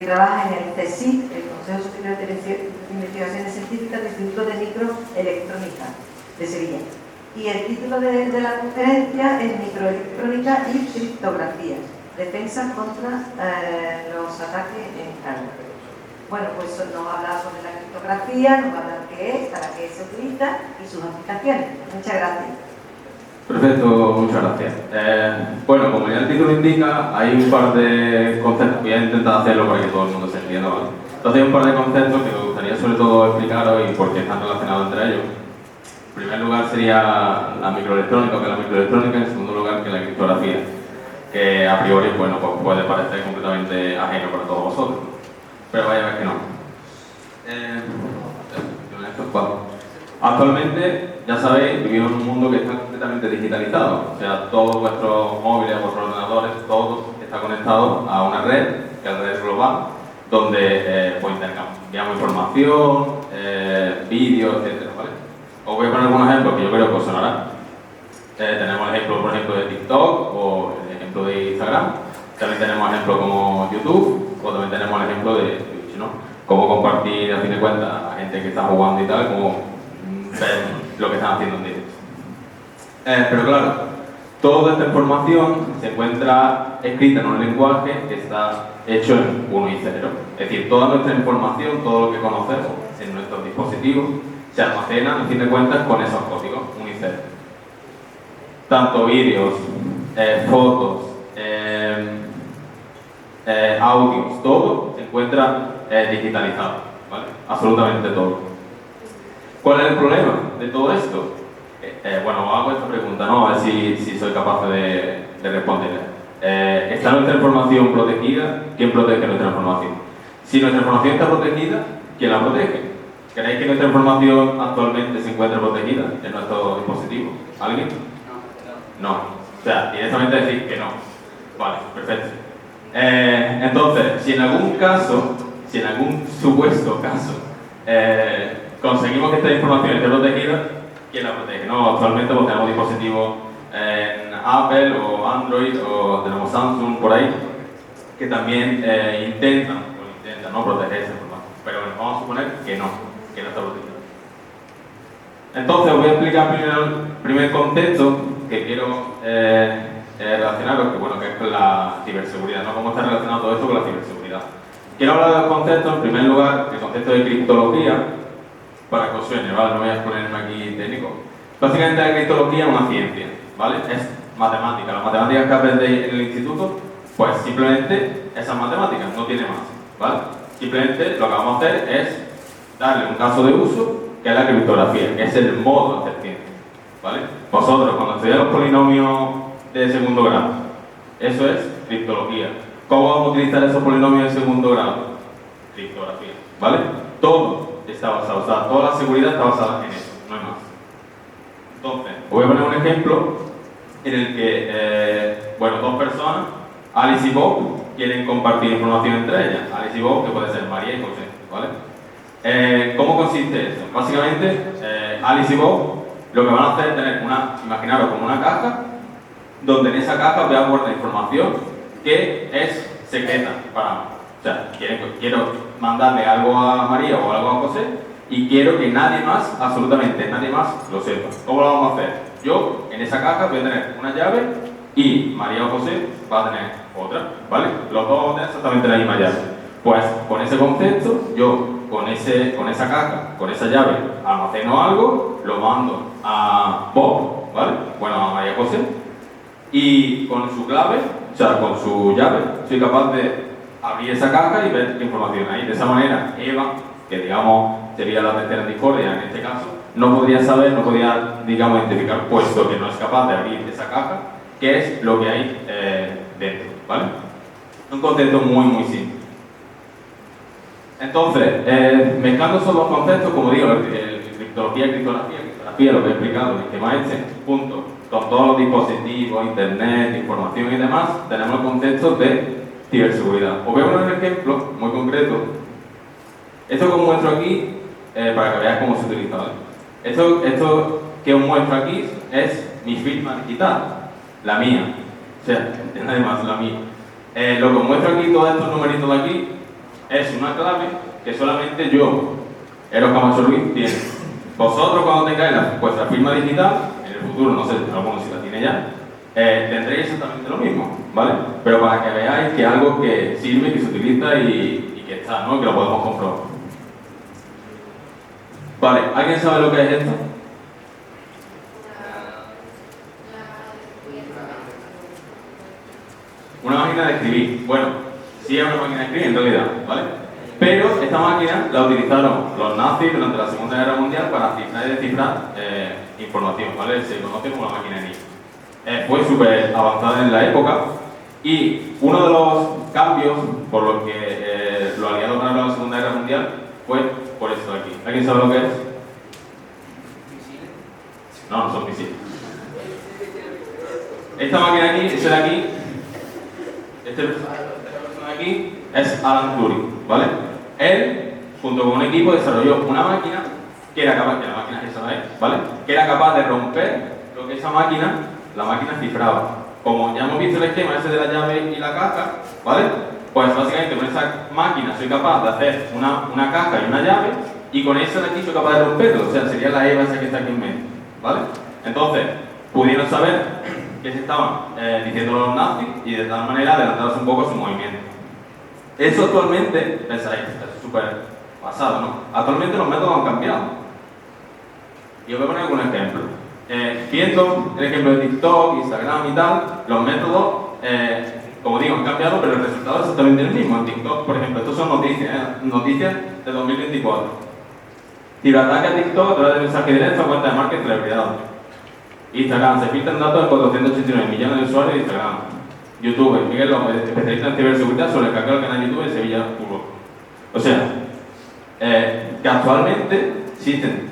Trabaja en el CSIC, el Consejo Superior de Investigaciones Científicas del Instituto de Microelectrónica de Sevilla. Y el título de la conferencia es Microelectrónica y Criptografías, defensa contra los ataques en hardware. Bueno, pues nos va a hablar sobre la criptografía, nos va a hablar qué es, para qué se utiliza y sus aplicaciones. Muchas gracias. Perfecto, muchas gracias. Bueno, como ya el título indica, hay un par de conceptos, voy a intentar hacerlo para que todo el mundo se entienda, ¿vale? Entonces hay un par de conceptos que me gustaría sobre todo explicaros y por qué están relacionados entre ellos. En primer lugar sería la microelectrónica, que es la microelectrónica, en segundo lugar que la criptografía, que a priori, bueno, pues puede parecer completamente ajeno para todos vosotros, pero vaya a ver que no. Actualmente, ya sabéis, vivimos en un mundo que está completamente digitalizado, o sea, todos vuestros móviles, vuestros ordenadores, todo está conectado a una red, que es la red global, donde pues intercambiamos información, vídeos, etcétera, ¿vale? Os voy a poner algunos ejemplos que yo creo que os sonarán. Tenemos el ejemplo, por ejemplo, de TikTok o el ejemplo de Instagram. También tenemos ejemplos como YouTube o también tenemos el ejemplo de Twitch, ¿no? Cómo compartir, a fin de cuentas, a gente que está jugando y tal, como ver lo que están haciendo en directo. Pero claro, toda esta información se encuentra escrita en un lenguaje que está hecho en 1 y 0. Es decir, toda nuestra información, todo lo que conocemos en nuestros dispositivos, se almacena, a fin de cuentas, con esos códigos 1 y 0. Tanto vídeos, fotos, audios, todo se encuentra digitalizado, ¿vale? Absolutamente todo. ¿Cuál es el problema de todo esto? Bueno, os hago esta pregunta, ¿no? A ver si soy capaz de responderla. ¿Está nuestra información protegida? ¿Quién protege nuestra información? Si nuestra información está protegida, ¿quién la protege? ¿Creéis que nuestra información actualmente se encuentra protegida en nuestro dispositivo? ¿Alguien? No. O sea, directamente decir que no. Vale, perfecto. Entonces, si en algún caso, si en algún supuesto caso, conseguimos que esta información esté protegida, ¿quién la protege? ¿No? Actualmente pues, tenemos dispositivos en Apple o Android o tenemos Samsung por ahí que también intentan ¿no? proteger esa información. Pero bueno, vamos a suponer que no está protegida. Entonces os voy a explicar primero el primer concepto que quiero relacionaros, que bueno, que es con la ciberseguridad, ¿no? ¿Cómo está relacionado todo esto con la ciberseguridad? Quiero hablar de dos conceptos, en primer lugar, el concepto de criptología, para que os suene, ¿vale? No voy a ponerme aquí técnico. Básicamente la criptología es una ciencia, ¿vale? Es matemática. Las matemáticas que aprendéis en el instituto, pues simplemente esas matemáticas, no tiene más, ¿vale? Simplemente lo que vamos a hacer es darle un caso de uso, que es la criptografía, que es el modo de hacer ciencia, ¿vale? Vosotros, cuando estudiáis los polinomios de segundo grado, eso es criptología. ¿Cómo vamos a utilizar esos polinomios de segundo grado? Criptografía, ¿vale? Todo está basado, o sea, toda la seguridad está basada en eso, no hay más. Entonces, os voy a poner un ejemplo en el que, bueno, dos personas, Alice y Bob, quieren compartir información entre ellas. Alice y Bob, que puede ser María y José, ¿vale? ¿Cómo consiste eso? Básicamente, Alice y Bob lo que van a hacer es tener imaginaros como una caja, donde en esa caja voy a guardar información que es secreta para mí. O sea, quiero mandarle algo a María o algo a José y quiero que nadie más, absolutamente nadie más, lo sepa. ¿Cómo lo vamos a hacer? Yo, en esa caja, voy a tener una llave y María o José va a tener otra, ¿vale? Los dos van a tener exactamente la misma llave. Pues, con ese concepto, yo, con esa caja, con esa llave, almaceno algo, lo mando a Bob, ¿vale? Bueno, a María José, y con su clave, o sea, con su llave, soy capaz de abrir esa caja y ver qué información hay. De esa manera, Eva, que digamos sería la tercera discordia en este caso, no podría saber, no podría, digamos, identificar, puesto que no es capaz de abrir esa caja, qué es lo que hay dentro, ¿vale? Un concepto muy, muy simple. Entonces, mezclando esos dos conceptos, como digo, criptología y criptografía, lo que he explicado, el tema este, junto con todos los dispositivos, internet, información y demás, tenemos el concepto de ciberseguridad. Os voy a poner un ejemplo muy concreto. Esto que os muestro aquí, para que veáis cómo se utiliza, ¿vale? Esto que os muestro aquí es mi firma digital, la mía. O sea, nadie más, la mía. Lo que os muestro aquí, todos estos numeritos de aquí, es una clave que solamente yo, Eros Camacho Ruiz, tiene. Vosotros cuando tengáis vuestra firma digital, en el futuro, no sé, algunos si la tiene ya, tendréis exactamente lo mismo, ¿vale? Pero para que veáis que es algo que sirve, que se utiliza y que está, ¿no? Que lo podemos comprobar. Vale, ¿alguien sabe lo que es esto? Una máquina de escribir. Bueno, sí es una máquina de escribir en realidad, ¿vale? Pero esta máquina la utilizaron los nazis durante la Segunda Guerra Mundial para cifrar y descifrar información, ¿vale? Se conoce como la máquina Enigma. Fue súper avanzada en la época y uno de los cambios por los que los aliados ganaron la Segunda Guerra Mundial fue por esto de aquí. ¿Alguien sabe lo que es? No, no son misiles. Esta máquina aquí, ese de aquí, esta persona de aquí es Alan Turing, ¿vale? Él, junto con un equipo, desarrolló una máquina que era capaz, que la máquina esa de ahí, ¿vale? Que era capaz de romper lo que esa máquina, la máquina cifraba. Como ya hemos visto el esquema ese de la llave y la caja, ¿vale? Pues básicamente con esa máquina soy capaz de hacer una caja y una llave, y con esa de aquí soy capaz de romperlo, o sea, sería la EVA esa que está aquí en medio, ¿vale? Entonces, pudieron saber que se estaban diciendo los nazis y de tal manera adelantarse un poco a su movimiento. Eso actualmente, pensáis, es súper pasado, ¿no? Actualmente los métodos han cambiado. Y os voy a poner algún ejemplo. Viendo el ejemplo de TikTok, Instagram y tal, los métodos, como digo, han cambiado, pero el resultado es exactamente el mismo. En TikTok, por ejemplo, estos son noticias de 2024. Ciberataque a TikTok a través de mensaje directo a cuenta de marca y celebridades. Instagram, se filtran datos de 489 millones de usuarios de Instagram. YouTube, Miguel López, especialista en ciberseguridad sobre el hackeo del canal YouTube de Sevilla Fútbol. O sea, que actualmente existen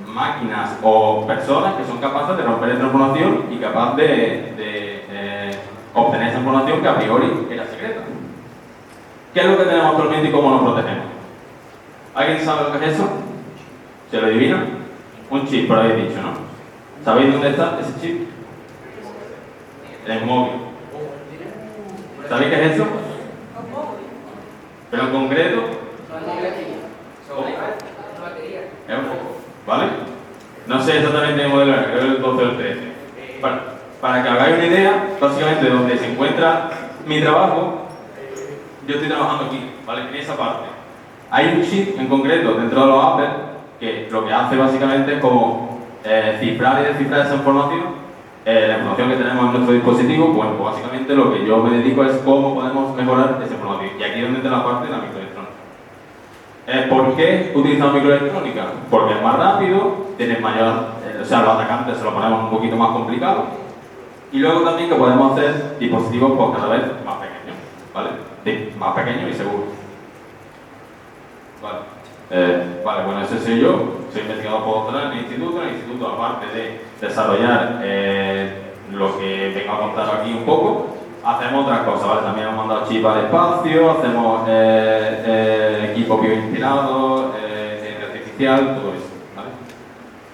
máquinas o personas que son capaces de romper esta información y capaces de obtener esa información que a priori era secreta. ¿Qué es lo que tenemos actualmente y cómo nos protegemos? ¿Alguien sabe lo que es eso? ¿Se lo adivina? Un chip, por ahí dicho, ¿no? ¿Sabéis dónde está ese chip? En el móvil. ¿Sabéis qué es eso? Pero en concreto, ¿vale? No sé exactamente el modelo, creo que el 12 o el 13. Para que hagáis una idea, básicamente donde se encuentra mi trabajo, yo estoy trabajando aquí, ¿vale? En esa parte. Hay un chip en concreto dentro de los Apple que lo que hace básicamente es como cifrar y descifrar esa información. La información que tenemos en nuestro dispositivo, bueno, pues básicamente lo que yo me dedico es cómo podemos mejorar esa información. Y aquí es donde está la parte de la microelectrónica. ¿Por qué utilizamos microelectrónica? Porque es más rápido, tiene mayor, o sea, los atacantes se lo ponemos un poquito más complicado. Y luego también que podemos hacer dispositivos pues, cada vez más pequeños, ¿vale? Sí, más pequeños y seguros. Vale, bueno, ese soy yo, soy investigador postdoctoral en el instituto. En el instituto, aparte de desarrollar lo que vengo a contar aquí un poco, hacemos otras cosas, ¿vale? También hemos mandado chip al espacio, hacemos equipos bioinspirados, inteligencia artificial, todo eso, ¿vale?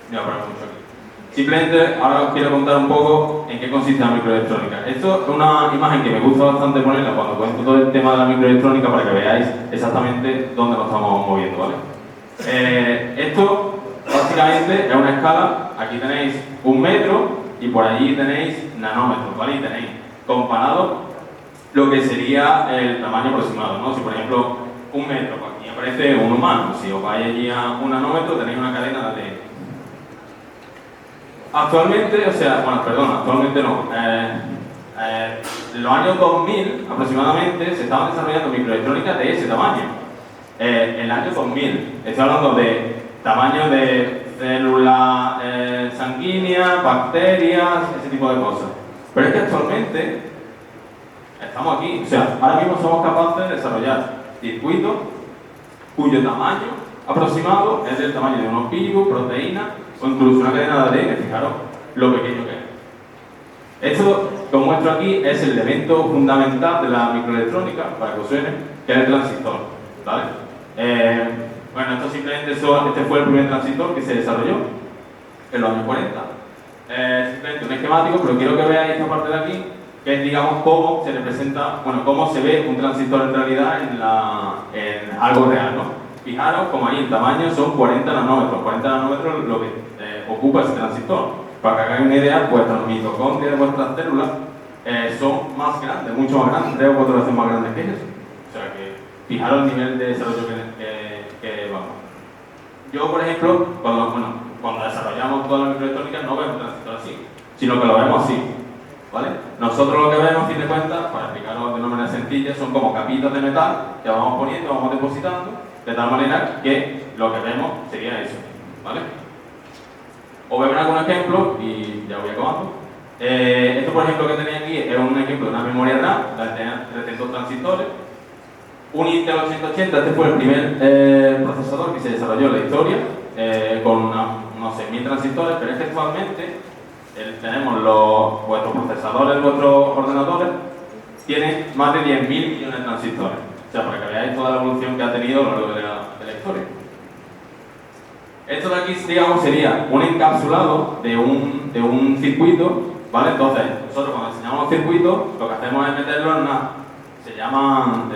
No voy a poner mucho aquí. Simplemente ahora os quiero contar un poco en qué consiste la microelectrónica. Esto es una imagen que me gusta bastante ponerla cuando cuento todo el tema de la microelectrónica para que veáis exactamente dónde nos estamos moviendo, ¿vale? Esto básicamente es una escala. Aquí tenéis 1 metro y por allí tenéis nanómetros, ¿vale? Y tenéis comparado lo que sería el tamaño aproximado, ¿no? Si por ejemplo 1 metro, pues aquí aparece un humano. Si os vais allí a 1 nanómetro tenéis una cadena de ADN. Actualmente, actualmente no. En los años 2000 aproximadamente se estaban desarrollando microelectrónica de ese tamaño. En el año 2000, estoy hablando de tamaño de células sanguíneas, bacterias, ese tipo de cosas. Pero es que actualmente estamos aquí, o sea, ahora mismo somos capaces de desarrollar circuitos cuyo tamaño aproximado es del tamaño de unos virus, proteínas o incluso una cadena de ADN, fijaros lo pequeño que es. Esto que os muestro aquí es el elemento fundamental de la microelectrónica, para que os suene, que es el transistor, ¿vale? Bueno, esto simplemente este fue el primer transistor que se desarrolló en los años 40. Simplemente un esquemático, pero quiero que veáis esta parte de aquí, que es, digamos, cómo se representa, bueno, cómo se ve un transistor en realidad en algo real, ¿no? Fijaros como ahí el tamaño son 40 nanómetros. 40 nanómetros lo que ocupa ese transistor. Para que hagáis una idea, vuestras mitocondrias de vuestras células son más grandes, mucho más grandes, 3 o 4 veces más grandes que eso. O sea que fijaros el nivel de desarrollo que vamos. Yo, por ejemplo, cuando desarrollamos toda la microelectrónica no vemos un transistor así, sino que lo vemos así, ¿vale? Nosotros lo que vemos, a fin de cuentas, para explicarlo de una manera sencilla, son como capitas de metal que vamos poniendo, vamos depositando, de tal manera que lo que vemos sería eso, ¿vale? Os voy a poner algún ejemplo y ya voy acabando. Esto, por ejemplo, que tenéis aquí es un ejemplo de una memoria RAM, la tenía 300 transistores. Un Intel 880, este fue el primer procesador que se desarrolló en la historia, con unos 6.000 transistores, pero es que actualmente tenemos vuestros procesadores, vuestros ordenadores, tienen más de 10.000 millones de transistores. O sea, para que veáis toda la evolución que ha tenido a lo largo de la historia. Esto de aquí, digamos, sería un encapsulado de un circuito, ¿vale? Entonces, nosotros cuando enseñamos circuitos, lo que hacemos es meterlo en una... Se llaman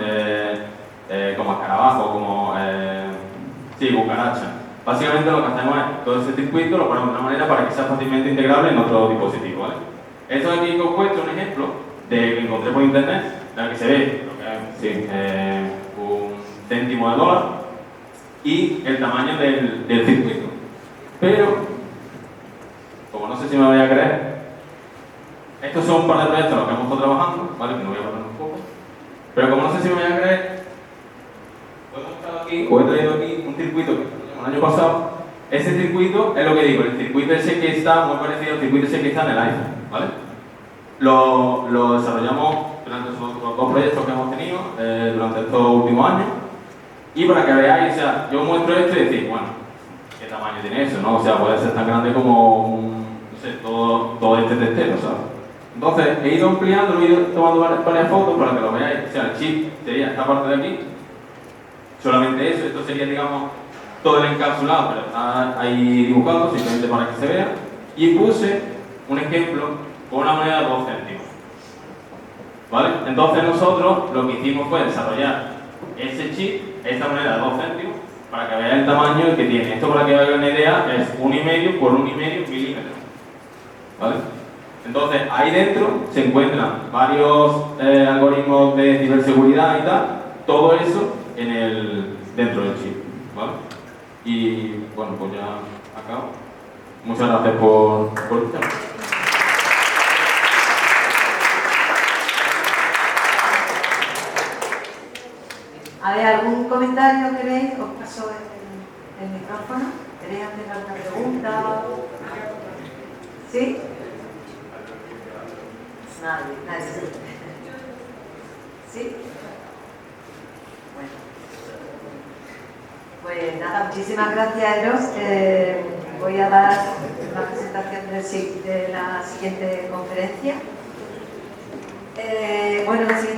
como escarabajo, como cucaracha. Básicamente lo que hacemos es todo ese circuito lo ponemos de una manera para que sea fácilmente integrable en otro dispositivo, ¿vale? Esto de aquí que os he puesto un ejemplo que encontré por internet, en el que se ve lo que es un céntimo de dólar y el tamaño del circuito. Pero, como no sé si me voy a creer, estos son un par de proyectos en los que hemos estado trabajando, ¿vale? Que no voy a poner un poco. Pero como no sé si me voy a creer, os he traído aquí un circuito que el año pasado. Ese circuito es lo que digo, el circuito ese que está muy parecido al circuito ese que está en el iPhone, ¿vale? Lo desarrollamos durante los 2 proyectos que hemos tenido durante estos últimos años. Y para que veáis, o sea, yo muestro esto y decís, bueno, ¿qué tamaño tiene eso, no? O sea, puede ser tan grande como no sé, todo este testero, ¿sabes? Entonces, he ido ampliando, he ido tomando varias fotos para que lo veáis. O sea, el chip sería esta parte de aquí, solamente eso. Esto sería, digamos, todo el encapsulado, pero está ahí dibujado, simplemente para que se vea. Y puse un ejemplo con una moneda de 2 céntimos. ¿Vale? Entonces nosotros lo que hicimos fue desarrollar ese chip, esta moneda de 2 céntimos, para que veáis el tamaño que tiene. Esto, para que veáis una idea, es 1,5 por 1,5 milímetros. ¿Vale? Entonces, ahí dentro se encuentran varios algoritmos de ciberseguridad y tal, todo eso dentro del chip, ¿vale? Y bueno, pues ya acabo. Muchas gracias por escuchar. ¿Hay algún comentario que queréis? Os paso el micrófono. ¿Queréis hacer alguna pregunta? ¿Sí? Nadie. ¿Sí? Bueno. Pues nada, muchísimas gracias, Eros. Voy a dar la presentación de la siguiente conferencia. Bueno, la siguiente